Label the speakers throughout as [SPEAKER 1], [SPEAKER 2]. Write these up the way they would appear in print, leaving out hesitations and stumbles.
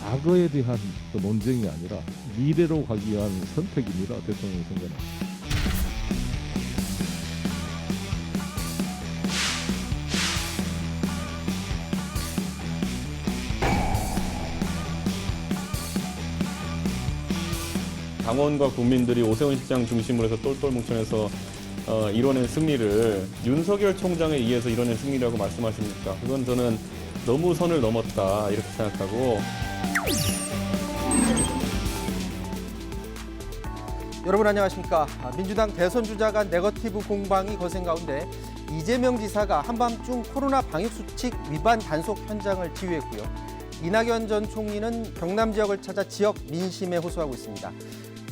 [SPEAKER 1] 과거에 대한 또 논쟁이 아니라 미래로 가기 위한 선택입니다. 대통령 선거는.
[SPEAKER 2] 당원과 국민들이 오세훈 시장 중심으로 해서 똘똘 뭉쳐내서 이뤄낸 승리를 윤석열 총장에 의해서 이뤄낸 승리라고 말씀하십니까? 그건 저는 너무 선을 넘었다 이렇게 생각하고.
[SPEAKER 3] 여러분 안녕하십니까. 민주당 대선 주자 간 네거티브 공방이 거센 가운데 이재명 지사가 한밤중 코로나 방역수칙 위반 단속 현장을 지휘했고요. 이낙연 전 총리는 경남 지역을 찾아 지역 민심에 호소하고 있습니다.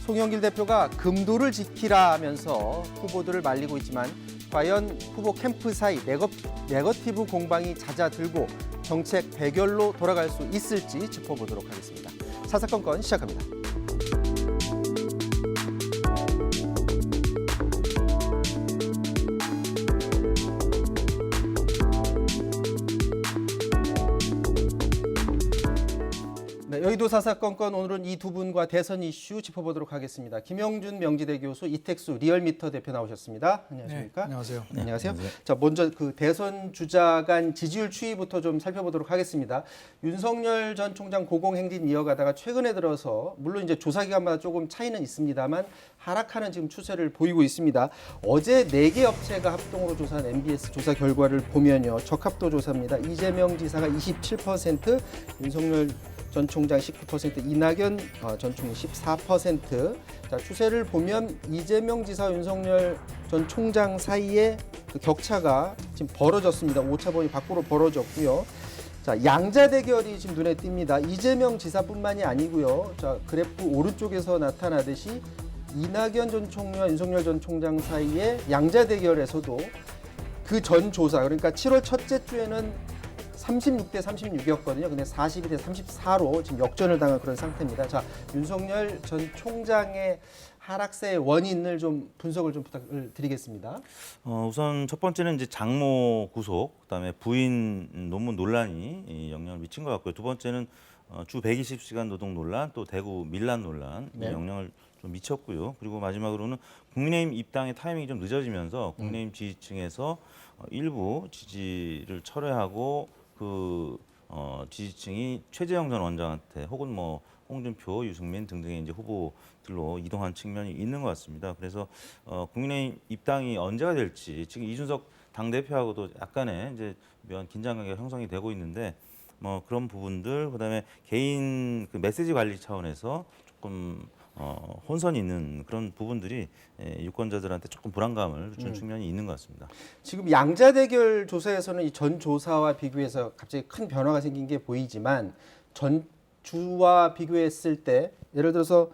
[SPEAKER 3] 송영길 대표가 금도를 지키라 하면서 후보들을 말리고 있지만 과연 후보 캠프 사이 네거티브 공방이 잦아들고 정책 대결로 돌아갈 수 있을지 짚어보도록 하겠습니다. 사사건건 시작합니다. 네, 여의도 사사건건 오늘은 이 두 분과 대선 이슈 짚어보도록 하겠습니다. 김영준 명지대 교수, 이택수 리얼미터 대표 나오셨습니다. 안녕하십니까?
[SPEAKER 4] 네, 안녕하세요.
[SPEAKER 3] 네, 안녕하세요. 자, 먼저 그 대선 주자 간 지지율 추이부터 좀 살펴보도록 하겠습니다. 윤석열 전 총장 고공행진 이어가다가 최근에 들어서 물론 이제 조사 기간마다 조금 차이는 있습니다만 하락하는 지금 추세를 보이고 있습니다. 어제 4개 업체가 합동으로 조사한 MBS 조사 결과를 보면요. 적합도 조사입니다. 이재명 지사가 27%, 윤석열 전 총장 19%, 이낙연 전 총리 14%. 자, 추세를 보면 이재명 지사, 윤석열 전 총장 사이에 그 격차가 지금 벌어졌습니다. 오차범위 밖으로 벌어졌고요. 자, 양자 대결이 지금 눈에 띕니다. 이재명 지사뿐만이 아니고요. 자, 그래프 오른쪽에서 나타나듯이 이낙연 전 총리와 윤석열 전 총장 사이의 양자 대결에서도 그 전 조사, 그러니까 7월 첫째 주에는 36대 36이었거든요. 근데 42대 34로 지금 역전을 당한 그런 상태입니다. 자, 윤석열 전 총장의 하락세의 원인을 좀 분석을 좀 부탁을 드리겠습니다.
[SPEAKER 5] 우선 첫 번째는 이제 장모 구속, 그다음에 부인 논문 논란이 영향을 미친 것 같고요. 두 번째는 주 120시간 노동 논란, 또 대구 밀란 논란
[SPEAKER 3] 네.
[SPEAKER 5] 영향을 좀 미쳤고요. 그리고 마지막으로는 국민의힘 입당의 타이밍이 좀 늦어지면서 국민의힘 지지층에서 일부 지지를 철회하고 그 지지층이 최재형 전 원장한테 혹은 뭐 홍준표, 유승민 등등의 이제 후보들로 이동한 측면이 있는 것 같습니다. 그래서 국민의힘 입당이 언제가 될지 지금 이준석 당 대표하고도 약간의 이제 묘한 긴장감이 형성이 되고 있는데 뭐 그런 부분들, 그다음에 개인 그 메시지 관리 차원에서 조금 혼선이 있는 그런 부분들이 유권자들한테 조금 불안감을 준 측면이 있는 것 같습니다.
[SPEAKER 3] 지금 양자 대결 조사에서는 이 전 조사와 비교해서 갑자기 큰 변화가 생긴 게 보이지만 전주와 비교했을 때 예를 들어서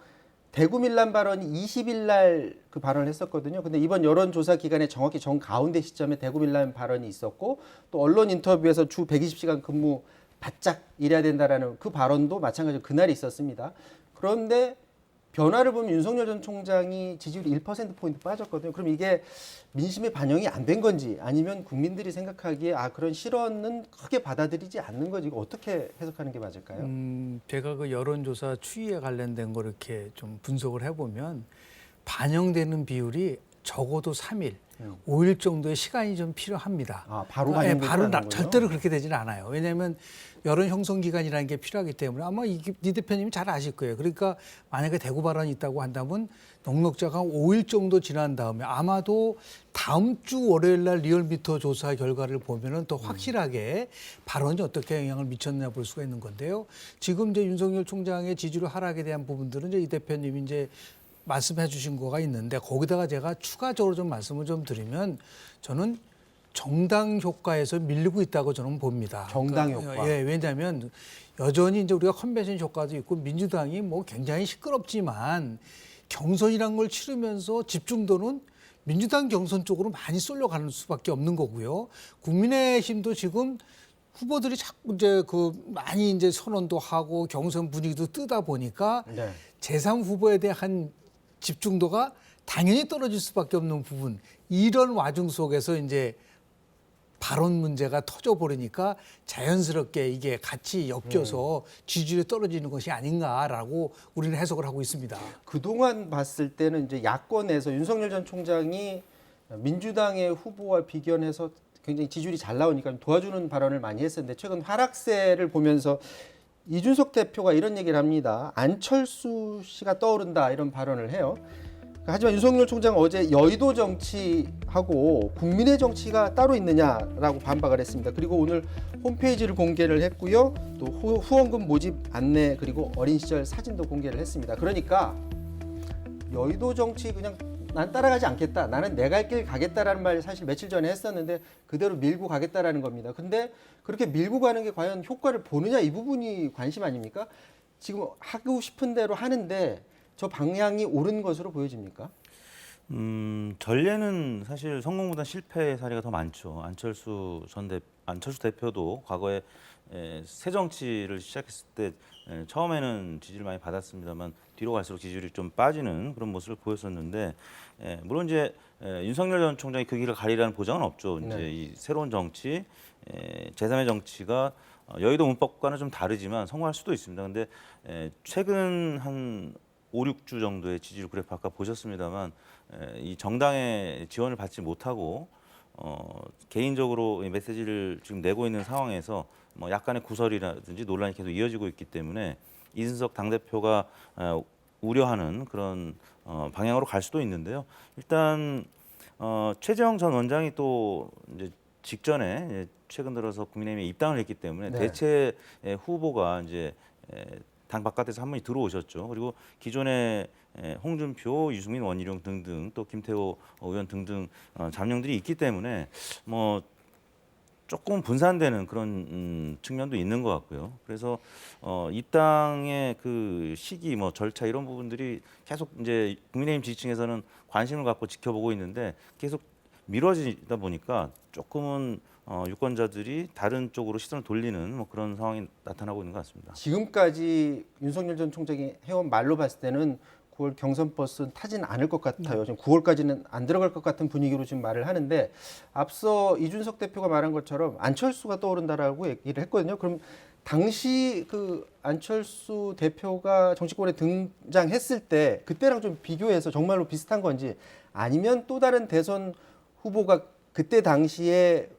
[SPEAKER 3] 대구 밀란 발언이 20일 날 그 발언을 했었거든요. 근데 이번 여론조사 기간에 정확히 정 가운데 시점에 대구 밀란 발언이 있었고 또 언론 인터뷰에서 주 120시간 근무 바짝 일해야 된다라는 그 발언도 마찬가지로 그날이 있었습니다. 그런데 변화를 보면 윤석열 전 총장이 지지율이 1%포인트 빠졌거든요. 그럼 이게 민심에 반영이 안 된 건지 아니면 국민들이 생각하기에 그런 실언은 크게 받아들이지 않는 거지. 이거 어떻게 해석하는 게 맞을까요?
[SPEAKER 4] 제가 그 여론조사 추이에 관련된 거 이렇게 좀 분석을 해보면 반영되는 비율이 적어도 3일, 5일 정도의 시간이 좀 필요합니다.
[SPEAKER 3] 바로 반영되지
[SPEAKER 4] 바로
[SPEAKER 3] 않는군요.
[SPEAKER 4] 절대로 그렇게 되지는 않아요. 왜냐하면 여론 형성 기간이라는 게 필요하기 때문에 아마 이 대표님이 잘 아실 거예요. 그러니까 만약에 대구 발언이 있다고 한다면 넉넉자가 5일 정도 지난 다음에 아마도 다음 주 월요일 날 리얼미터 조사 결과를 보면은 더 확실하게 발언이 어떻게 영향을 미쳤나 볼 수가 있는 건데요. 지금 이제 윤석열 총장의 지지율 하락에 대한 부분들은 이제 이 대표님이 이제 말씀해 주신 거가 있는데 거기다가 제가 추가적으로 좀 말씀을 좀 드리면 저는 정당 효과에서 밀리고 있다고 저는 봅니다.
[SPEAKER 3] 정당
[SPEAKER 4] 그러니까,
[SPEAKER 3] 효과.
[SPEAKER 4] 예, 왜냐하면 여전히 이제 우리가 컨벤션 효과도 있고 민주당이 뭐 굉장히 시끄럽지만 경선이란 걸 치르면서 집중도는 민주당 경선 쪽으로 많이 쏠려가는 수밖에 없는 거고요. 국민의힘도 지금 후보들이 자꾸 이제 그 많이 이제 선언도 하고 경선 분위기도 뜨다 보니까
[SPEAKER 3] 네.
[SPEAKER 4] 제3 후보에 대한 집중도가 당연히 떨어질 수밖에 없는 부분, 이런 와중 속에서 이제 발언 문제가 터져버리니까 자연스럽게 이게 같이 엮여서 지지율이 떨어지는 것이 아닌가라고 우리는 해석을 하고 있습니다.
[SPEAKER 3] 그동안 봤을 때는 이제 야권에서 윤석열 전 총장이 민주당의 후보와 비견해서 굉장히 지지율이 잘 나오니까 도와주는 발언을 많이 했었는데 최근 하락세를 보면서 이준석 대표가 이런 얘기를 합니다. 안철수 씨가 떠오른다 이런 발언을 해요. 하지만 윤석열 총장은 어제 여의도 정치하고 국민의 정치가 따로 있느냐라고 반박을 했습니다. 그리고 오늘 홈페이지를 공개를 했고요. 또 후원금 모집 안내 그리고 어린 시절 사진도 공개를 했습니다. 그러니까 여의도 정치 그냥 난 따라가지 않겠다. 나는 내 갈 길 가겠다라는 말 사실 며칠 전에 했었는데 그대로 밀고 가겠다라는 겁니다. 근데 그렇게 밀고 가는 게 과연 효과를 보느냐 이 부분이 관심 아닙니까? 지금 하고 싶은 대로 하는데 저 방향이 옳은 것으로 보여집니까?
[SPEAKER 5] 전례는 사실 성공보다 실패 사례가 더 많죠. 안철수 대표도 과거에 새 정치를 시작했을 때 처음에는 지지를 많이 받았습니다만 뒤로 갈수록 지지율이 좀 빠지는 그런 모습을 보였었는데 물론 이제 윤석열 전 총장이 그 길을 가리라는 보장은 없죠.
[SPEAKER 3] 네.
[SPEAKER 5] 이제 이 새로운 정치, 제3의 정치가 여의도 문법과는 좀 다르지만 성공할 수도 있습니다. 근데 최근 한 5, 6주 정도의 지지율 그래프 아까 보셨습니다만 이 정당의 지원을 받지 못하고 개인적으로 이 메시지를 지금 내고 있는 상황에서 뭐 약간의 구설이라든지 논란이 계속 이어지고 있기 때문에 이준석 당대표가 우려하는 그런 방향으로 갈 수도 있는데요. 일단 최재형 전 원장이 또 이제 직전에 최근 들어서 국민의힘에 입당을 했기 때문에
[SPEAKER 3] 네.
[SPEAKER 5] 대체 후보가 이제 당 바깥에서 한 분이 들어오셨죠. 그리고 기존에 홍준표, 유승민, 원희룡 등등 또 김태호 의원 등등 잠룡들이 있기 때문에 뭐 조금 분산되는 그런 측면도 있는 것 같고요. 그래서 입당의 그 시기, 뭐 절차 이런 부분들이 계속 이제 국민의힘 지지층에서는 관심을 갖고 지켜보고 있는데 계속 미뤄지다 보니까 조금은 유권자들이 다른 쪽으로 시선을 돌리는 뭐 그런 상황이 나타나고 있는 것 같습니다.
[SPEAKER 3] 지금까지 윤석열 전 총장이 해온 말로 봤을 때는 9월 경선 버스는 타진 않을 것 같아요. 지금 9월까지는 안 들어갈 것 같은 분위기로 지금 말을 하는데 앞서 이준석 대표가 말한 것처럼 안철수가 떠오른다라고 얘기를 했거든요. 그럼 당시 그 안철수 대표가 정치권에 등장했을 때 그때랑 좀 비교해서 정말로 비슷한 건지 아니면 또 다른 대선 후보가 그때 당시에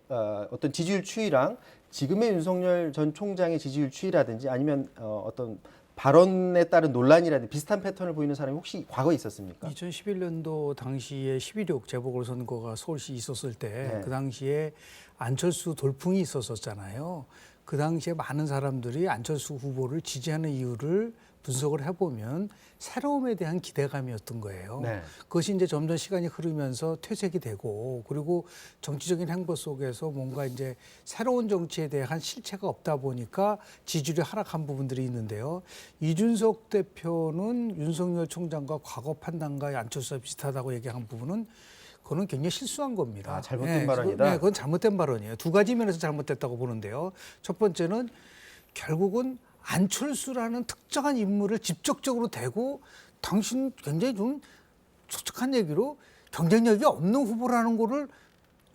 [SPEAKER 3] 어떤 지지율 추이랑 지금의 윤석열 전 총장의 지지율 추이라든지 아니면 어떤 발언에 따른 논란이라든지 비슷한 패턴을 보이는 사람이 혹시 과거에 있었습니까?
[SPEAKER 4] 2011년도 당시에 11.6 재보궐선거가 서울시 있었을 때
[SPEAKER 3] 네.
[SPEAKER 4] 그 당시에 안철수 돌풍이 있었었잖아요. 그 당시에 많은 사람들이 안철수 후보를 지지하는 이유를 분석을 해보면 새로움에 대한 기대감이었던 거예요.
[SPEAKER 3] 네.
[SPEAKER 4] 그것이 이제 점점 시간이 흐르면서 퇴색이 되고 그리고 정치적인 행보 속에서 뭔가 이제 새로운 정치에 대한 실체가 없다 보니까 지지율이 하락한 부분들이 있는데요. 이준석 대표는 윤석열 총장과 과거 판단과 안철수와 비슷하다고 얘기한 부분은 그거는 굉장히 실수한 겁니다.
[SPEAKER 3] 잘못된 발언이다?
[SPEAKER 4] 네, 그건 잘못된 발언이에요. 두 가지 면에서 잘못됐다고 보는데요. 첫 번째는 결국은 안철수라는 특정한 인물을 직접적으로 대고 당신 굉장히 좀 솔직한 얘기로 경쟁력이 없는 후보라는 거를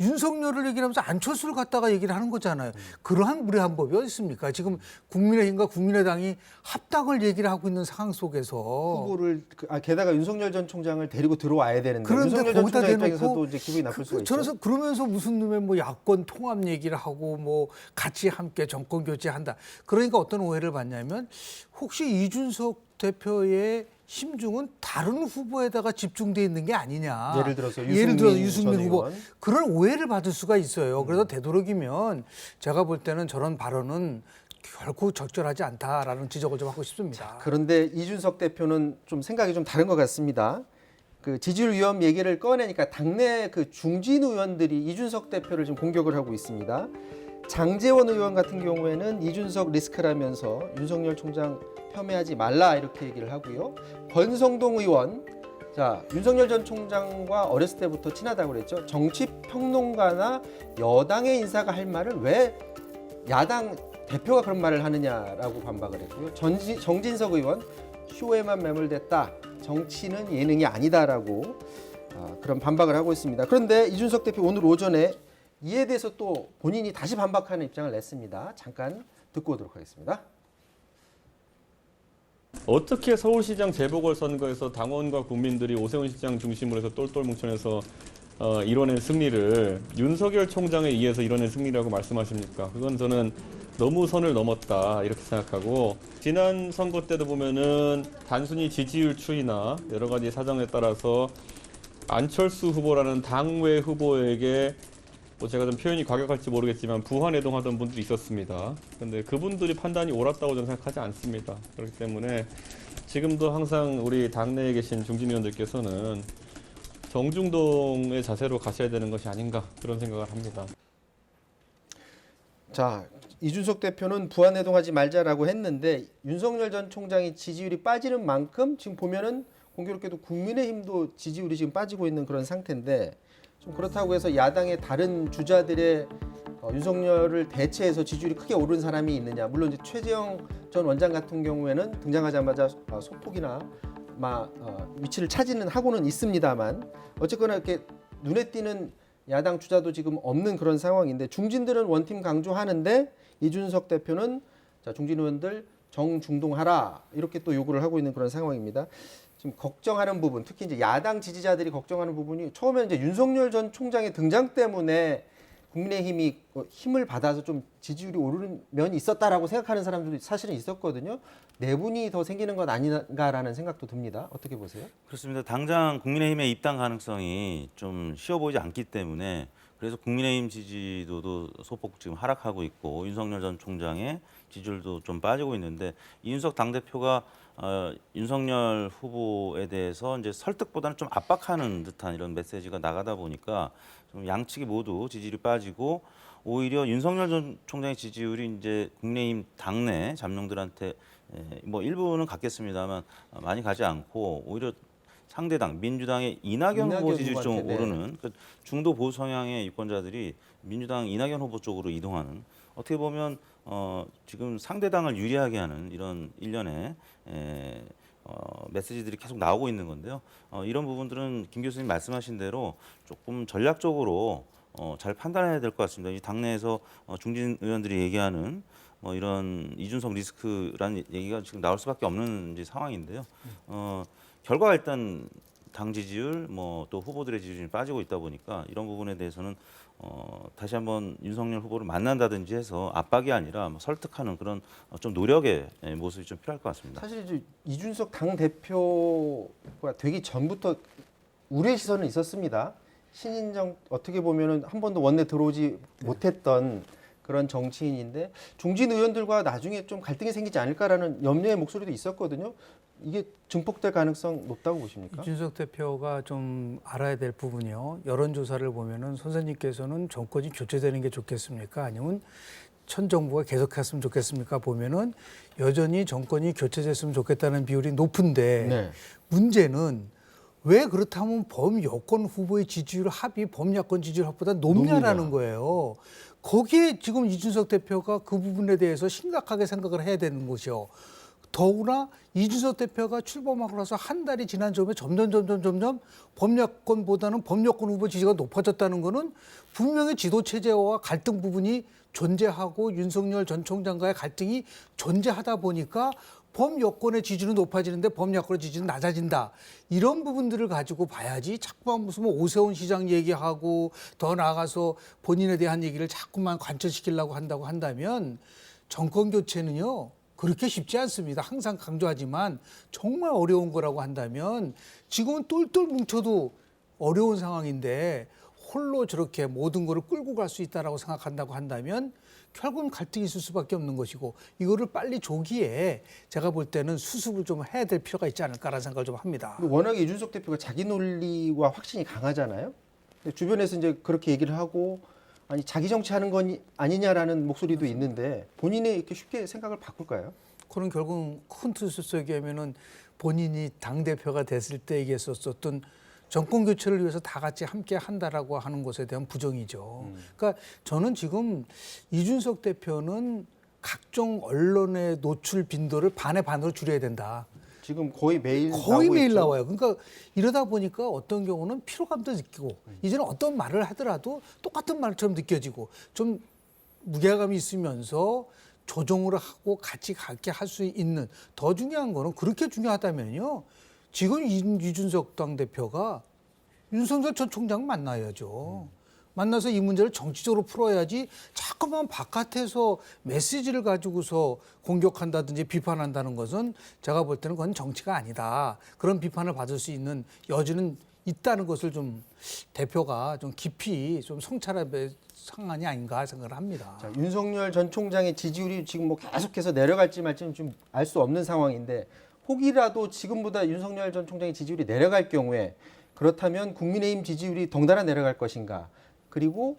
[SPEAKER 4] 윤석열을 얘기를 하면서 안철수를 갖다가 얘기를 하는 거잖아요. 그러한 무례한 법이 어디 있습니까? 지금 국민의힘과 국민의당이 합당을 얘기를 하고 있는 상황 속에서
[SPEAKER 3] 후보를 게다가 윤석열 전 총장을 데리고 들어와야 되는데
[SPEAKER 4] 그런데
[SPEAKER 3] 윤석열 전
[SPEAKER 4] 거기다
[SPEAKER 3] 총장
[SPEAKER 4] 대놓고
[SPEAKER 3] 입장에서도 이제 기분이 나쁠 수가 있죠.
[SPEAKER 4] 저래서 그러면서 무슨 놈의 뭐 야권 통합 얘기를 하고 뭐 같이 함께 정권 교체한다. 그러니까 어떤 오해를 받냐면 혹시 이준석 대표의 심중은 다른 후보에다가 집중돼 있는 게 아니냐.
[SPEAKER 3] 예를 들어서
[SPEAKER 4] 유승민
[SPEAKER 3] 전
[SPEAKER 4] 후보
[SPEAKER 3] 의원.
[SPEAKER 4] 그런 오해를 받을 수가 있어요. 그래서 되도록이면 제가 볼 때는 저런 발언은 결코 적절하지 않다라는 지적을 좀 하고 싶습니다.
[SPEAKER 3] 그런데 이준석 대표는 좀 생각이 좀 다른 것 같습니다. 그 지지율 위험 얘기를 꺼내니까 당내 그 중진 의원들이 이준석 대표를 지금 공격을 하고 있습니다. 장제원 의원 같은 경우에는 이준석 리스크라면서 윤석열 총장 폄훼하지 말라 이렇게 얘기를 하고요. 권성동 의원, 자 윤석열 전 총장과 어렸을 때부터 친하다고 그랬죠. 정치 평론가나 여당의 인사가 할 말을 왜 야당 대표가 그런 말을 하느냐라고 반박을 했고요. 정진석 의원, 쇼에만 매몰됐다. 정치는 예능이 아니다라고 그런 반박을 하고 있습니다. 그런데 이준석 대표 오늘 오전에 이에 대해서 또 본인이 다시 반박하는 입장을 냈습니다. 잠깐 듣고 오도록 하겠습니다.
[SPEAKER 2] 어떻게 서울시장 재보궐선거에서 당원과 국민들이 오세훈 시장 중심으로 해서 똘똘 뭉쳐내서 이뤄낸 승리를 윤석열 총장에 의해서 이뤄낸 승리라고 말씀하십니까? 그건 저는 너무 선을 넘었다 이렇게 생각하고, 지난 선거 때도 보면은 단순히 지지율 추이나 여러 가지 사정에 따라서 안철수 후보라는 당외 후보에게 뭐 제가 좀 표현이 과격할지 모르겠지만 부한해동하던 분들이 있었습니다. 그런데 그분들이 판단이 옳았다고 저는 생각하지 않습니다. 그렇기 때문에 지금도 항상 우리 당내에 계신 중진 의원들께서는 정중동의 자세로 가셔야 되는 것이 아닌가 그런 생각을 합니다.
[SPEAKER 3] 자, 이준석 대표는 부안해동하지 말자라고 했는데 윤석열 전 총장이 지지율이 빠지는 만큼 지금 보면은 공교롭게도 국민의힘도 지지율이 지금 빠지고 있는 그런 상태인데, 좀 그렇다고 해서 야당의 다른 주자들의 윤석열을 대체해서 지지율이 크게 오른 사람이 있느냐. 물론 이제 최재형 전 원장 같은 경우에는 등장하자마자 소폭이나 위치를 차지는 하고는 있습니다만, 어쨌거나 이렇게 눈에 띄는 야당 주자도 지금 없는 그런 상황인데, 중진들은 원팀 강조하는데 이준석 대표는 자, 중진 의원들 정중동하라 이렇게 또 요구를 하고 있는 그런 상황입니다. 지금 걱정하는 부분, 특히 이제 야당 지지자들이 걱정하는 부분이, 처음에 이제 윤석열 전 총장의 등장 때문에 국민의힘이 힘을 받아서 좀 지지율이 오르는 면이 있었다라고 생각하는 사람들도 사실은 있었거든요. 내분이 더 생기는 것 아닌가라는 생각도 듭니다. 어떻게 보세요?
[SPEAKER 5] 그렇습니다. 당장 국민의힘의 입당 가능성이 좀 쉬워 보이지 않기 때문에, 그래서 국민의힘 지지도도 소폭 지금 하락하고 있고 윤석열 전 총장의 지지율도 좀 빠지고 있는데, 이준석 당대표가 윤석열 후보에 대해서 이제 설득보다는 좀 압박하는 듯한 이런 메시지가 나가다 보니까 좀 양측이 모두 지지율이 빠지고, 오히려 윤석열 전 총장의 지지율이 이제 국민의힘 당내 잠룡들한테 뭐 일부는 갔겠습니다만 많이 가지 않고, 오히려 상대당 민주당의 이낙연 후보 지지율이 좀
[SPEAKER 3] 후보한테,
[SPEAKER 5] 오르는, 그 중도 보수 성향의 유권자들이 민주당 이낙연 후보 쪽으로 이동하는, 어떻게 보면 지금 상대당을 유리하게 하는 이런 일련의 메시지들이 계속 나오고 있는 건데요. 이런 부분들은 김 교수님 말씀하신 대로 조금 전략적으로 잘 판단해야 될 것 같습니다. 이 당내에서 중진 의원들이 얘기하는 뭐 이런 이준석 리스크라는 얘기가 지금 나올 수밖에 없는 이제 상황인데요. 결과가 일단 당 지지율, 뭐 또 후보들의 지지율이 빠지고 있다 보니까 이런 부분에 대해서는 다시 한번 윤석열 후보를 만난다든지 해서 압박이 아니라 뭐 설득하는 그런 좀 노력의 모습이 좀 필요할 것 같습니다.
[SPEAKER 3] 사실 이제 이준석 당 대표가 되기 전부터 우려의 시선은 있었습니다. 신인정 어떻게 보면은 한 번도 원내 들어오지 못했던 그런 정치인인데, 중진 의원들과 나중에 좀 갈등이 생기지 않을까라는 염려의 목소리도 있었거든요. 이게 증폭될 가능성 높다고 보십니까?
[SPEAKER 4] 이준석 대표가 좀 알아야 될 부분이요. 여론조사를 보면은 선생님께서는 정권이 교체되는 게 좋겠습니까? 아니면 현 정부가 계속했으면 좋겠습니까? 보면은 여전히 정권이 교체됐으면 좋겠다는 비율이 높은데,
[SPEAKER 3] 네.
[SPEAKER 4] 문제는 왜 그렇다면 범여권 후보의 지지율 합이 범야권 지지율 합보다 높냐라는 거예요. 거기에 지금 이준석 대표가 그 부분에 대해서 심각하게 생각을 해야 되는 것이요. 더구나 이준석 대표가 출범하고 나서 한 달이 지난 점에 점점 범야권보다는 범여권 후보 지지가 높아졌다는 것은 분명히 지도체제와 갈등 부분이 존재하고 윤석열 전 총장과의 갈등이 존재하다 보니까 범여권의 지지는 높아지는데 범야권의 지지는 낮아진다. 이런 부분들을 가지고 봐야지 자꾸만 무슨 뭐 오세훈 시장 얘기하고 더 나아가서 본인에 대한 얘기를 자꾸만 관철시키려고 한다고 한다면, 정권 교체는요 그렇게 쉽지 않습니다. 항상 강조하지만 정말 어려운 거라고 한다면, 지금은 똘똘 뭉쳐도 어려운 상황인데 홀로 저렇게 모든 거를 끌고 갈 수 있다라고 생각한다고 한다면 결국은 갈등이 있을 수밖에 없는 것이고, 이거를 빨리 조기에 제가 볼 때는 수습을 좀 해야 될 필요가 있지 않을까라는 생각을 좀 합니다.
[SPEAKER 3] 워낙에 이준석 대표가 자기 논리와 확신이 강하잖아요. 근데 주변에서 이제 그렇게 얘기를 하고, 아니 자기 정치하는 건 아니냐라는 목소리도 있는데, 본인이 이렇게 쉽게 생각을 바꿀까요?
[SPEAKER 4] 그런 결국은 큰 틀 속에 하면은 본인이 당 대표가 됐을 때 얘기했었던 정권 교체를 위해서 다 같이 함께 한다라고 하는 것에 대한 부정이죠. 그러니까 저는 지금 이준석 대표는 각종 언론의 노출 빈도를 반의 반으로 줄여야 된다.
[SPEAKER 3] 지금 거의 매일
[SPEAKER 4] 거의
[SPEAKER 3] 나오고
[SPEAKER 4] 매일
[SPEAKER 3] 있죠.
[SPEAKER 4] 나와요. 그러니까 이러다 보니까 어떤 경우는 피로감도 느끼고 이제는 어떤 말을 하더라도 똑같은 말처럼 느껴지고 좀 무게감이 있으면서 조정을 하고 같이 가게 할 수 있는 더 중요한 거는 그렇게 중요하다면요. 지금 이준석 당대표가 윤석열 전 총장 만나야죠. 만나서 이 문제를 정치적으로 풀어야지 자꾸만 바깥에서 메시지를 가지고서 공격한다든지 비판한다는 것은 제가 볼 때는 그건 정치가 아니다. 그런 비판을 받을 수 있는 여지는 있다는 것을 좀 대표가 좀 깊이 좀 성찰할 상황이 아닌가 생각을 합니다.
[SPEAKER 3] 자, 윤석열 전 총장의 지지율이 지금 뭐 계속해서 내려갈지 말지는 좀 알 수 없는 상황인데 혹이라도 지금보다 윤석열 전 총장의 지지율이 내려갈 경우에 그렇다면 국민의힘 지지율이 덩달아 내려갈 것인가? 그리고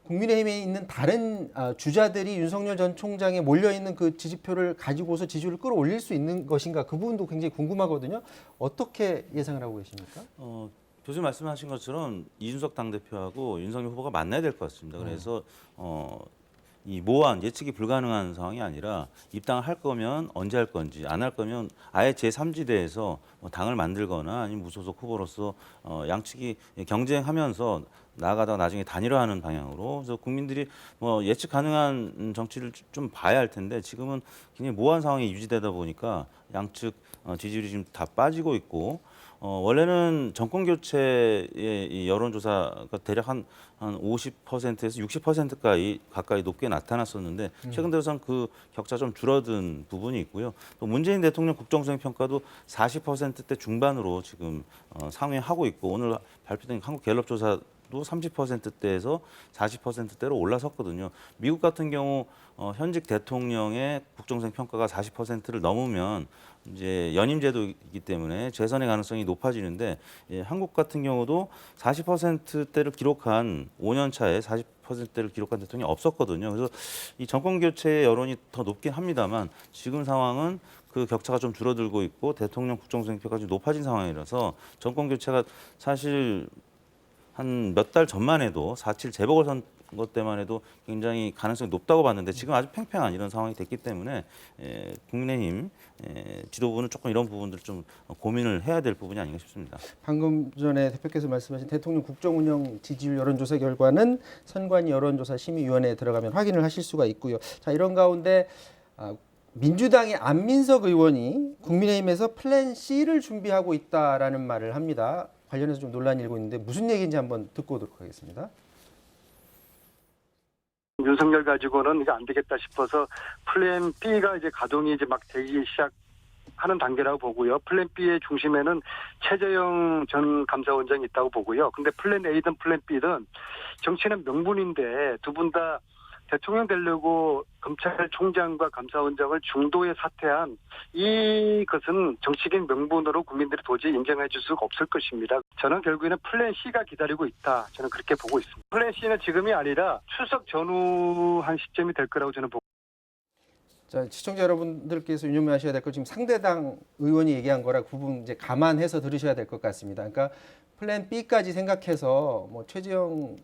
[SPEAKER 3] 국민의힘에 있는 다른 주자들이 윤석열 전 총장에 몰려있는 그 지지표를 가지고서 지지율을 끌어올릴 수 있는 것인가? 그 부분도 굉장히 궁금하거든요. 어떻게 예상을 하고 계십니까?
[SPEAKER 5] 교수님 말씀하신 것처럼 이준석 당대표하고 윤석열 후보가 만나야 될 것 같습니다. 그래서 이 모호한 예측이 불가능한 상황이 아니라 입당을 할 거면 언제 할 건지 안 할 거면 아예 제3지대에서 당을 만들거나 아니면 무소속 후보로서 양측이 경쟁하면서 나아가다가 나중에 단일화하는 방향으로 그래서 국민들이 뭐 예측 가능한 정치를 좀 봐야 할 텐데 지금은 굉장히 모호한 상황이 유지되다 보니까 양측 지지율이 지금 다 빠지고 있고 원래는 정권 교체의 이 여론조사가 대략 한 50%에서 60%까지 가까이 높게 나타났었는데 최근 들어선 그 격차 좀 줄어든 부분이 있고요. 또 문재인 대통령 국정수행 평가도 40%대 중반으로 지금 상회하고 있고 오늘 발표된 한국갤럽조사도 30%대에서 40%대로 올라섰거든요. 미국 같은 경우 현직 대통령의 국정수행 평가가 40%를 넘으면 이제 연임제도이기 때문에 재선의 가능성이 높아지는데 한국 같은 경우도 40%대를 기록한 5년 차에 40%대를 기록한 대통령이 없었거든요. 그래서 이 정권 교체의 여론이 더 높긴 합니다만 지금 상황은 그 격차가 좀 줄어들고 있고 대통령 국정수행 평가가 좀 높아진 상황이라서 정권 교체가 사실 한 몇 달 전만 해도 4.7 재보궐선거 때만 해도 굉장히 가능성이 높다고 봤는데 지금 아주 팽팽한 이런 상황이 됐기 때문에 국민의힘 지도부는 조금 이런 부분들 좀 고민을 해야 될 부분이 아닌가 싶습니다.
[SPEAKER 3] 방금 전에 대표께서 말씀하신 대통령 국정운영 지지율 여론조사 결과는 선관위 여론조사심의위원회에 들어가면 확인을 하실 수가 있고요. 자, 이런 가운데 민주당의 안민석 의원이 국민의힘에서 플랜 C를 준비하고 있다라는 말을 합니다. 관련해서 좀 논란이 일고 있는데 무슨 얘기인지 한번 듣고 오도록 하겠습니다.
[SPEAKER 6] 윤석열 가지고는 이제 안 되겠다 싶어서 플랜 B가 이제 가동이 이제 막 되기 시작하는 단계라고 보고요. 플랜 B의 중심에는 최재형 전 감사원장이 있다고 보고요. 근데 플랜 A든 플랜 B든 정치는 명분인데 두 분 다 대통령 되려고 검찰총장과 감사원장을 중도에 사퇴한 이것은 정치적인 명분으로 국민들이 도저히 인정해 줄 수가 없을 것입니다. 저는 결국에는 플랜 C가 기다리고 있다. 저는 그렇게 보고 있습니다. 플랜 C는 지금이 아니라 추석 전후 한 시점이 될 거라고 저는 보고
[SPEAKER 3] 자, 시청자 여러분들께서 유념하셔야 될 거 지금 상대당 의원이 얘기한 거라 그 부분 이제 감안해서 들으셔야 될 것 같습니다. 그러니까 플랜 B까지 생각해서 뭐 최재형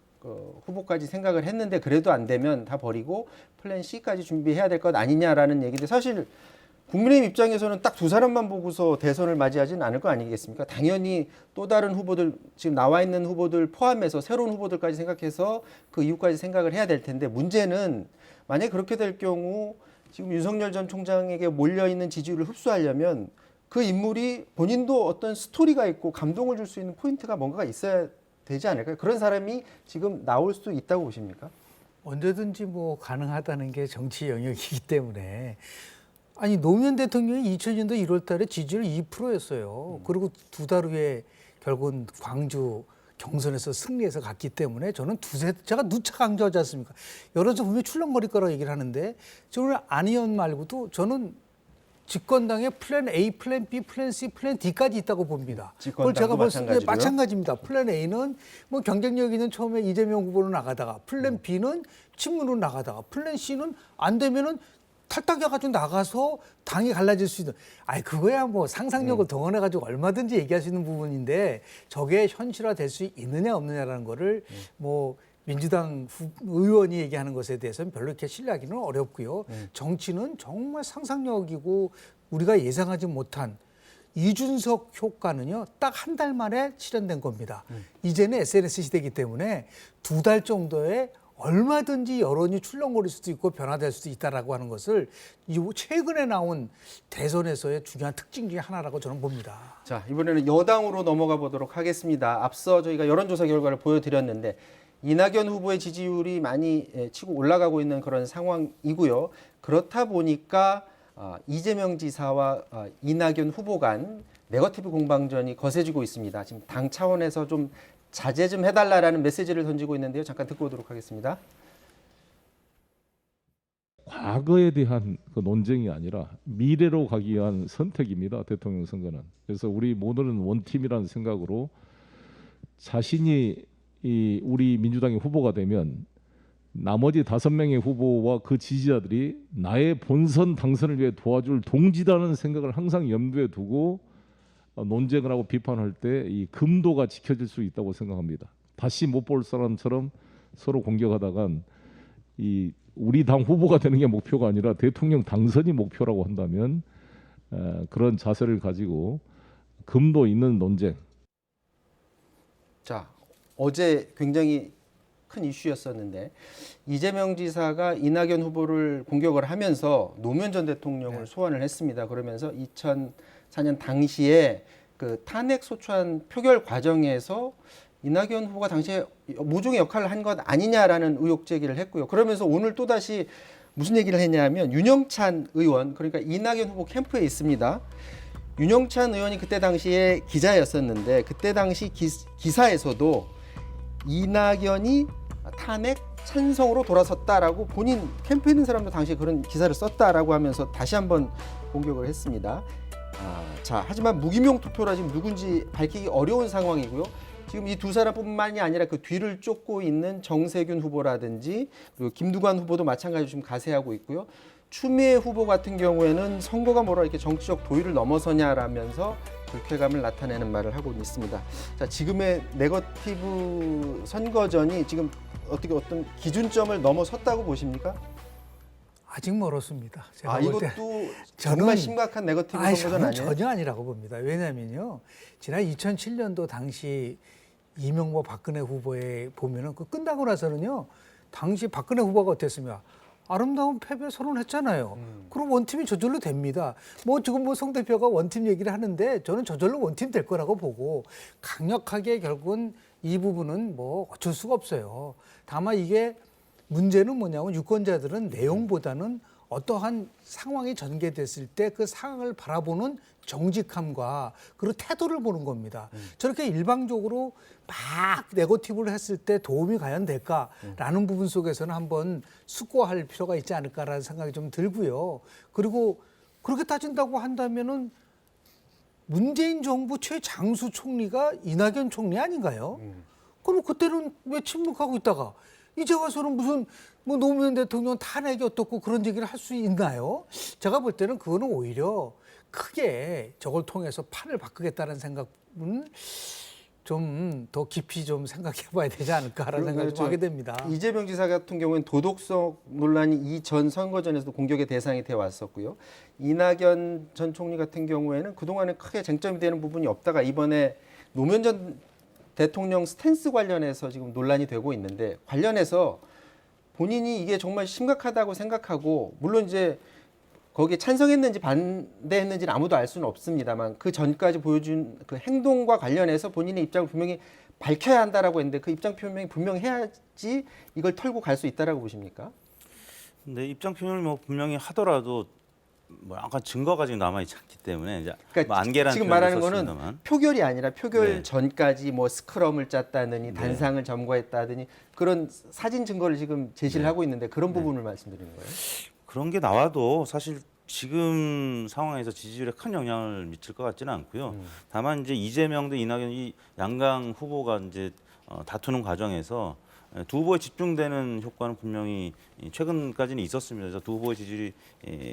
[SPEAKER 3] 후보까지 생각을 했는데 그래도 안 되면 다 버리고 플랜 C까지 준비해야 될 것 아니냐라는 얘기인데 사실 국민의힘 입장에서는 딱 두 사람만 보고서 대선을 맞이하지는 않을 거 아니겠습니까? 당연히 또 다른 후보들 지금 나와 있는 후보들 포함해서 새로운 후보들까지 생각해서 그 이후까지 생각을 해야 될 텐데 문제는 만약에 그렇게 될 경우 지금 윤석열 전 총장에게 몰려있는 지지율을 흡수하려면 그 인물이 본인도 어떤 스토리가 있고 감동을 줄 수 있는 포인트가 뭔가가 있어야 되지 않을까요? 그런 사람이 지금 나올 수 있다고 보십니까?
[SPEAKER 4] 언제든지 뭐 가능하다는 게 정치 영역이기 때문에 아니 노무현 대통령이 2000년도 1월 달에 지지율 2%였어요. 그리고 두 달 후에 결국은 광주 경선에서 승리해서 갔기 때문에 저는 제가 누차 강조하지 않습니까? 여론조사 분명히 출렁거릴 거라고 얘기를 하는데 저는 안 의원 말고도 저는 집권당에 플랜 A, 플랜 B, 플랜 C, 플랜 D까지 있다고 봅니다. 그걸 제가 봤을 때 마찬가지입니다. 플랜 A는 뭐 경쟁력 있는 처음에 이재명 후보로 나가다가 플랜 B는 친문으로 나가다가 플랜 C는 안 되면은 탈당해가지고 나가서 당이 갈라질 수 있는. 아니 그거야 뭐 상상력을 동원해가지고 얼마든지 얘기할 수 있는 부분인데 저게 현실화될 수 있느냐 없느냐라는 거를 뭐 민주당 의원이 얘기하는 것에 대해서는 별로 이렇게 신뢰하기는 어렵고요. 정치는 정말 상상력이고 우리가 예상하지 못한 이준석 효과는요, 딱 한 달 만에 실현된 겁니다. 이제는 SNS 시대이기 때문에 2달 정도에 얼마든지 여론이 출렁거릴 수도 있고 변화될 수도 있다라고 하는 것을 이 최근에 나온 대선에서의 중요한 특징 중에 하나라고 저는 봅니다.
[SPEAKER 3] 자, 이번에는 여당으로 넘어가 보도록 하겠습니다. 앞서 저희가 여론조사 결과를 보여드렸는데 이낙연 후보의 지지율이 많이 치고 올라가고 있는 그런 상황이고요. 그렇다 보니까 이재명 지사와 이낙연 후보 간 네거티브 공방전이 거세지고 있습니다. 지금 당 차원에서 좀 자제 좀 해달라라는 메시지를 던지고 있는데요. 잠깐 듣고 오도록 하겠습니다.
[SPEAKER 1] 과거에 대한 그 논쟁이 아니라 미래로 가기 위한 선택입니다. 대통령 선거는. 그래서 우리 모두는 원팀이라는 생각으로 자신이 우리 민주당의 후보가 되면 나머지 5명의 후보와 그 지지자들이 나의 본선 당선을 위해 도와줄 동지라는 생각을 항상 염두에 두고 논쟁을 하고 비판할 때 이 금도가 지켜질 수 있다고 생각합니다. 다시 못 볼 사람처럼 서로 공격하다간 이 우리 당 후보가 되는 게 목표가 아니라 대통령 당선이 목표라고 한다면 그런 자세를 가지고 금도 있는 논쟁.
[SPEAKER 3] 자, 어제 굉장히 큰 이슈였었는데 이재명 지사가 이낙연 후보를 공격을 하면서 노무현 전 대통령을 소환을 했습니다. 그러면서 2004년 당시에 그 탄핵 소추안 표결 과정에서 이낙연 후보가 당시에 모종의 역할을 한 것 아니냐라는 의혹 제기를 했고요. 그러면서 오늘 또다시 무슨 얘기를 했냐면 윤영찬 의원, 그러니까 이낙연 후보 캠프에 있습니다. 윤영찬 의원이 그때 당시에 기자였었는데 그때 당시 기사에서도 이낙연이 탄핵 찬성으로 돌아섰다라고 본인 캠프에 있는 사람도 당시에 그런 기사를 썼다라고 하면서 다시 한번 공격을 했습니다. 자, 하지만 무기명 투표라 지금 누군지 밝히기 어려운 상황이고요. 지금 이 두 사람뿐만이 아니라 그 뒤를 쫓고 있는 정세균 후보라든지 그리고 김두관 후보도 마찬가지로 지금 가세하고 있고요. 추미애 후보 같은 경우에는 선거가 뭐라 이렇게 정치적 도의를 넘어서냐라면서 불쾌감을 나타내는 말을 하고 있습니다. 자, 지금의 네거티브 선거전이 지금 어떻게 어떤 기준점을 넘어섰다고 보십니까?
[SPEAKER 4] 아직 멀었습니다. 제가 볼
[SPEAKER 3] 이것도
[SPEAKER 4] 때
[SPEAKER 3] 정말 심각한 네거티브 선거전
[SPEAKER 4] 저는
[SPEAKER 3] 아니에요?
[SPEAKER 4] 전혀 아니라고 봅니다. 왜냐면요, 지난 2007년도 당시 이명박 박근혜 후보에 보면은 그 끝나고 나서는요, 당시 박근혜 후보가 어땠습니까? 아름다운 패배 선언했잖아요. 그럼 원팀이 저절로 됩니다. 뭐 지금 뭐 송 대표가 원팀 얘기를 하는데 저는 저절로 원팀 될 거라고 보고 강력하게 결국은 이 부분은 뭐 어쩔 수가 없어요. 다만 이게 문제는 뭐냐면 유권자들은 내용보다는 어떠한 상황이 전개됐을 때 그 상황을 바라보는 정직함과 그리고 태도를 보는 겁니다. 저렇게 일방적으로 막 네거티브를 했을 때 도움이 과연 될까라는 부분 속에서는 한번 숙고할 필요가 있지 않을까라는 생각이 좀 들고요. 그리고 그렇게 따진다고 한다면은 문재인 정부 최장수 총리가 이낙연 총리 아닌가요? 그럼 그때는 왜 침묵하고 있다가 이제 와서는 무슨 뭐 노무현 대통령 탄핵이 어떻고 그런 얘기를 할 수 있나요? 제가 볼 때는 그거는 오히려 크게 저걸 통해서 판을 바꾸겠다는 생각은 좀 더 깊이 좀 생각해 봐야 되지 않을까라는 생각을 좀 하게 됩니다.
[SPEAKER 3] 이재명 지사 같은 경우는 도덕성 논란이 이전 선거전에서도 공격의 대상이 되어 왔었고요. 이낙연 전 총리 같은 경우에는 그동안에 크게 쟁점이 되는 부분이 없다가 이번에 노무현 전 대통령 스탠스 관련해서 지금 논란이 되고 있는데 관련해서 본인이 이게 정말 심각하다고 생각하고 물론 이제 거기에 찬성했는지 반대했는지는 아무도 알 수는 없습니다만 그 전까지 보여준 그 행동과 관련해서 본인의 입장을 분명히 밝혀야 한다라고 했는데 그 입장 표명이 분명히 해야지 이걸 털고 갈 수 있다라고 보십니까?
[SPEAKER 5] 근데 입장 표현을 뭐 분명히 하더라도 뭐 아까 증거가 지금 남아 있지 않기 때문에 이제
[SPEAKER 3] 그러니까
[SPEAKER 5] 뭐 안개라는
[SPEAKER 3] 지금
[SPEAKER 5] 표현을
[SPEAKER 3] 말하는 거는
[SPEAKER 5] 썼습니다만.
[SPEAKER 3] 표결이 아니라 표결
[SPEAKER 5] 네.
[SPEAKER 3] 전까지 뭐 스크럼을 짰다느니 단상을 점거했다더니 그런 사진 증거를 지금 제시를 하고 있는데 그런 부분을 말씀드리는 거예요.
[SPEAKER 5] 그런 게 나와도 사실 지금 상황에서 지지율에 큰 영향을 미칠 것 같지는 않고요. 다만 이제 이재명 대 이낙연 이 양강 후보가 이제 다투는 과정에서 두 후보에 집중되는 효과는 분명히 최근까지는 있었습니다. 그래서 두 후보의 지지율이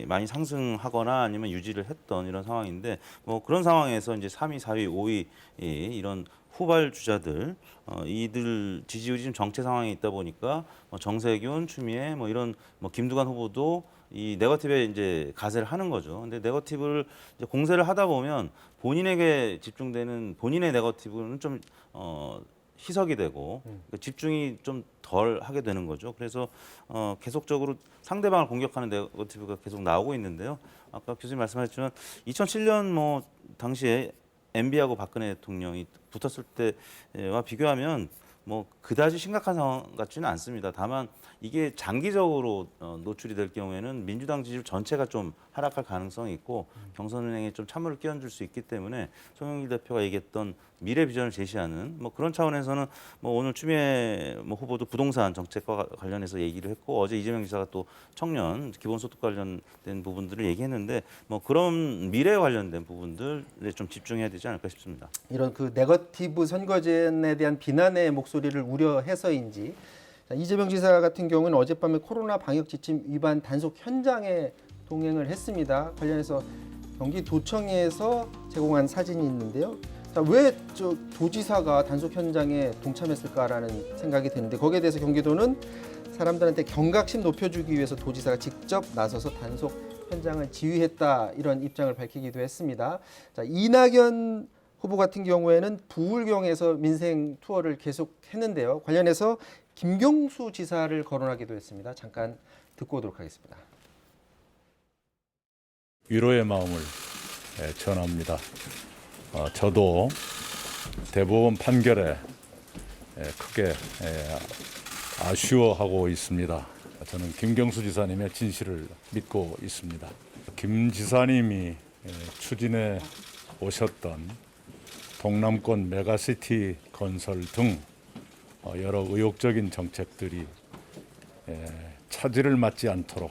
[SPEAKER 5] 많이 상승하거나 아니면 유지를 했던 이런 상황인데 뭐 그런 상황에서 이제 3위, 4위, 5위 이런 후발 주자들 이들 지지율이 좀 정체 상황에 있다 보니까 뭐 정세균, 추미애 뭐 이런 뭐 김두관 후보도 이 네거티브에 이제 가세를 하는 거죠. 근데 네거티브를 이제 공세를 하다 보면 본인에게 집중되는 본인의 네거티브는 좀 희석이 되고 그러니까 집중이 좀 덜 하게 되는 거죠. 그래서 계속적으로 상대방을 공격하는 네거티브가 계속 나오고 있는데요. 아까 교수님 말씀하셨지만 2007년 뭐 당시에 MB하고 박근혜 대통령이 붙었을 때와 비교하면 뭐 그다지 심각한 상황 같지는 않습니다. 다만 이게 장기적으로 노출이 될 경우에는 민주당 지지율 전체가 좀 하락할 가능성이 있고 경선 운행에 좀 찬물을 끼얹을 수 있기 때문에 송영길 대표가 얘기했던 미래 비전을 제시하는 뭐 그런 차원에서는 뭐 오늘 추미애 뭐 후보도 부동산 정책과 관련해서 얘기를 했고 어제 이재명 지사가 또 청년 기본소득 관련된 부분들을 얘기했는데 뭐 그런 미래에 관련된 부분들에 좀 집중해야 되지 않을까 싶습니다.
[SPEAKER 3] 이런 그 네거티브 선거전에 대한 비난의 목소리를 우려해서인지 자, 이재명 지사 같은 경우는 어젯밤에 코로나 방역 지침 위반 단속 현장에 동행을 했습니다. 관련해서 경기도청에서 제공한 사진이 있는데요. 자, 왜 저 도지사가 단속 현장에 동참했을까라는 생각이 드는데 거기에 대해서 경기도는 사람들한테 경각심 높여주기 위해서 도지사가 직접 나서서 단속 현장을 지휘했다 이런 입장을 밝히기도 했습니다. 자, 이낙연 후보 같은 경우에는 부울경에서 민생 투어를 계속했는데요. 관련해서 김경수 지사를 거론하기도 했습니다. 잠깐 듣고 오도록 하겠습니다.
[SPEAKER 7] 위로의 마음을 전합니다. 저도 대법원 판결에 크게 아쉬워하고 있습니다. 저는 김경수 지사님의 진실을 믿고 있습니다. 김 지사님이 추진해 오셨던 동남권 메가시티 건설 등 여러 의욕적인 정책들이 차질을 맞지 않도록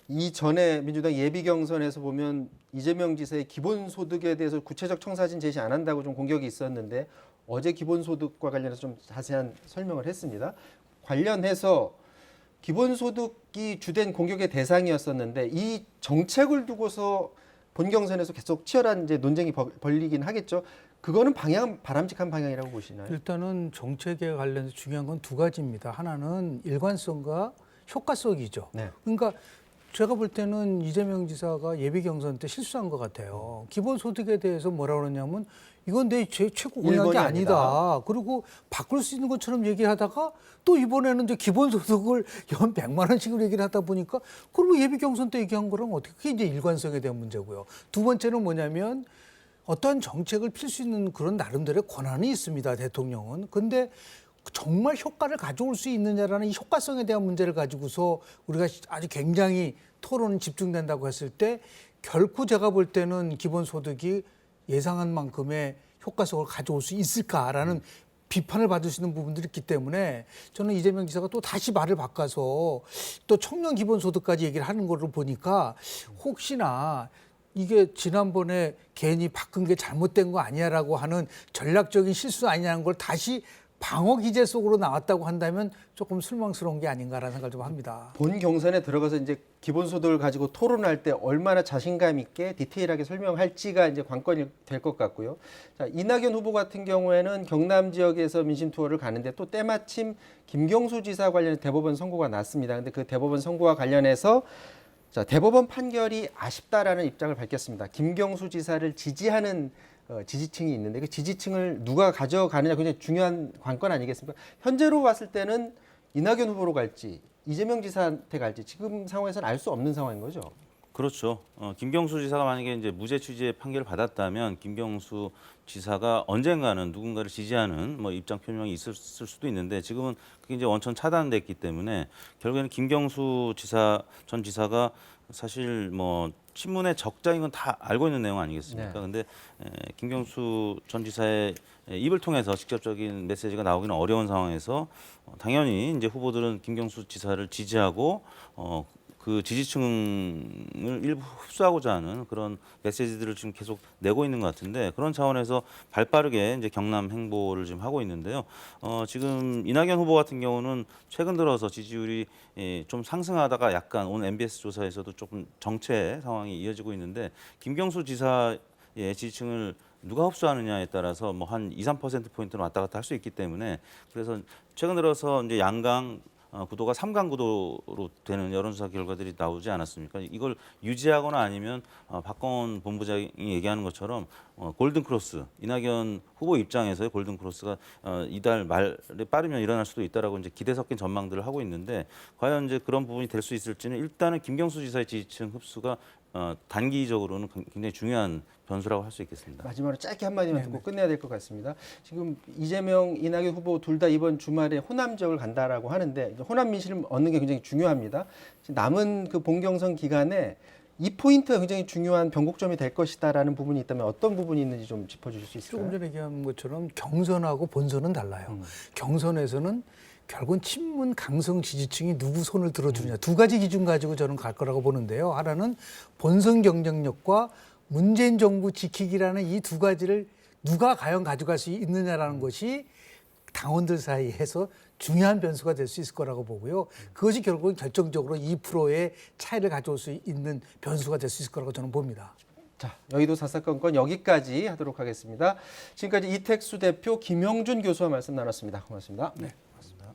[SPEAKER 3] 이전에 민주당 예비 경선에서 보면 이재명 지사의 기본소득에 대해서 구체적 청사진 제시 안 한다고 좀 공격이 있었는데 어제 기본소득과 관련해서 좀 자세한 설명을 했습니다. 관련해서 기본소득이 주된 공격의 대상이었었는데 이 정책을 두고서 본 경선에서 계속 치열한 이제 논쟁이 벌리긴 하겠죠. 그거는 방향 바람직한 방향이라고 보시나요?
[SPEAKER 4] 일단은 정책에 관련해서 중요한 건 두 가지입니다. 하나는 일관성과 효과성이죠.
[SPEAKER 3] 네.
[SPEAKER 4] 그러니까 제가 볼 때는 이재명 지사가 예비 경선 때 실수한 것 같아요. 기본소득에 대해서 뭐라 그러냐면 이건 내 최고 공약이
[SPEAKER 3] 1번이
[SPEAKER 4] 아니다. 그리고 바꿀 수 있는 것처럼 얘기하다가 또 이번에는 이제 기본소득을 연 100만 원씩으로 얘기를 하다 보니까 그러면 예비 경선 때 얘기한 거랑 어떻게 그게 이제 일관성에 대한 문제고요. 두 번째는 뭐냐면 어떠한 정책을 필 수 있는 그런 나름대로의 권한이 있습니다. 대통령은. 근데 정말 효과를 가져올 수 있느냐라는 이 효과성에 대한 문제를 가지고서 우리가 아주 굉장히 토론이 집중된다고 했을 때 결코 제가 볼 때는 기본소득이 예상한 만큼의 효과성을 가져올 수 있을까라는 비판을 받을 수 있는 부분들이 있기 때문에 저는 이재명 지사가 또 다시 말을 바꿔서 또 청년 기본소득까지 얘기를 하는 걸로 보니까 혹시나 이게 지난번에 괜히 바꾼 게 잘못된 거 아니야라고 하는 전략적인 실수 아니냐는 걸 다시 방어 기제 속으로 나왔다고 한다면 조금 실망스러운 게 아닌가라는 생각을 좀 합니다.
[SPEAKER 3] 본 경선에 들어가서 이제 기본소득을 가지고 토론할 때 얼마나 자신감 있게 디테일하게 설명할지가 이제 관건이 될 것 같고요. 자, 이낙연 후보 같은 경우에는 경남 지역에서 민심 투어를 가는데 또 때마침 김경수 지사 관련 대법원 선고가 났습니다. 근데 그 대법원 선고와 관련해서 자, 대법원 판결이 아쉽다라는 입장을 밝혔습니다. 김경수 지사를 지지하는 지지층이 있는데 그 지지층을 누가 가져가느냐 굉장히 중요한 관건 아니겠습니까? 현재로 봤을 때는 이낙연 후보로 갈지 이재명 지사한테 갈지 지금 상황에서는 알 수 없는 상황인 거죠.
[SPEAKER 5] 그렇죠. 김경수 지사가 만약에 이제 무죄 취지의 판결을 받았다면 김경수 지사가 언젠가는 누군가를 지지하는 뭐 입장 표명이 있을 수도 있는데 지금은 그게 이제 원천 차단됐기 때문에 결국에는 김경수 전 지사가 사실 뭐 친문의 적자인 건 다 알고 있는 내용 아니겠습니까?
[SPEAKER 3] 네.
[SPEAKER 5] 근데 김경수 전 지사의 입을 통해서 직접적인 메시지가 나오기는 어려운 상황에서 당연히 이제 후보들은 김경수 지사를 지지하고 그 지지층을 일부 흡수하고자 하는 그런 메시지들을 지금 계속 내고 있는 것 같은데 그런 차원에서 발빠르게 이제 경남 행보를 지금 하고 있는데요. 지금 이낙연 후보 같은 경우는 최근 들어서 지지율이 좀 상승하다가 약간 오늘 MBS 조사에서도 조금 정체 상황이 이어지고 있는데 김경수 지사의 지지층을 누가 흡수하느냐에 따라서 뭐 한 2, 3%포인트는 왔다 갔다 할 수 있기 때문에 그래서 최근 들어서 이제 양강 구도가 3강 구도로 되는 여론조사 결과들이 나오지 않았습니까? 이걸 유지하거나 아니면 박광원 본부장이 얘기하는 것처럼 골든 크로스, 이낙연 후보 입장에서의 골든 크로스가 이달 말에 빠르면 일어날 수도 있다라고 이제 기대 섞인 전망들을 하고 있는데 과연 이제 그런 부분이 될 수 있을지는 일단은 김경수 지사의 지지층 흡수가 단기적으로는 굉장히 중요한 변수라고 할 수 있겠습니다.
[SPEAKER 3] 마지막으로 짧게 한마디만 듣고 끝내야 될 것 같습니다. 지금 이재명, 이낙연 후보 둘 다 이번 주말에 호남 지역을 간다라고 하는데 이제 호남 민심을 얻는 게 굉장히 중요합니다. 남은 그 본경선 기간에 이 포인트가 굉장히 중요한 변곡점이 될 것이다라는 부분이 있다면 어떤 부분이 있는지 좀 짚어주실 수 있을까요?
[SPEAKER 4] 조금 전에 얘기한 것처럼 경선하고 본선은 달라요. 경선에서는 결국은 친문 강성 지지층이 누구 손을 들어주느냐 두 가지 기준 가지고 저는 갈 거라고 보는데요. 하나는 본선 경쟁력과 문재인 정부 지키기라는 이 두 가지를 누가 과연 가져갈 수 있느냐라는 것이 당원들 사이에서 중요한 변수가 될 수 있을 거라고 보고요. 그것이 결국은 결정적으로 2%의 차이를 가져올 수 있는 변수가 될 수 있을 거라고 저는 봅니다.
[SPEAKER 3] 자, 여의도 사사건건 여기까지 하도록 하겠습니다. 지금까지 이택수 대표, 김영준 교수와 말씀 나눴습니다. 고맙습니다.
[SPEAKER 4] 네.
[SPEAKER 5] 맞습니다.